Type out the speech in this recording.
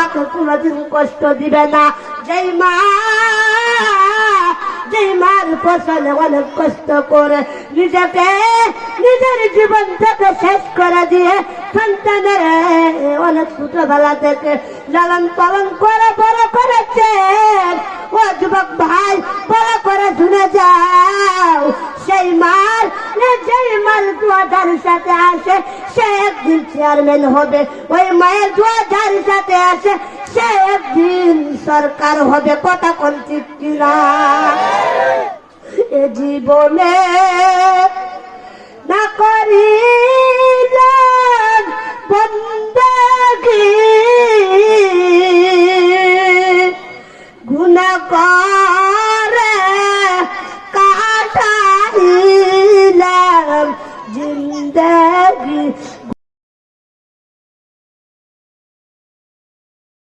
আমাকে কোনোদিন কষ্ট দিবে না। যেই মার ফসলে অনেক কষ্ট করে নিজেকে নিজের জীবন থেকে শেষ করে দিয়ে সন্তানের অনেক ছোটবেলা থেকে লালন পালন করে বড় করেছেন। ও যুবক ভাই, বড় করে শুনে যাও, সেই মার যেই মার দুয়ার সাথে আসে সে একদিন চেয়ারম্যান হবে। ওই মায়ের দুয়ার সাথে আসে সে একদিন সরকার হবে। কথা কোন ঠিক কিনা? এ জীবনে না করিলেন বন্দেগী, গুনাহ করে কাটাইলাম জিন্দেগী।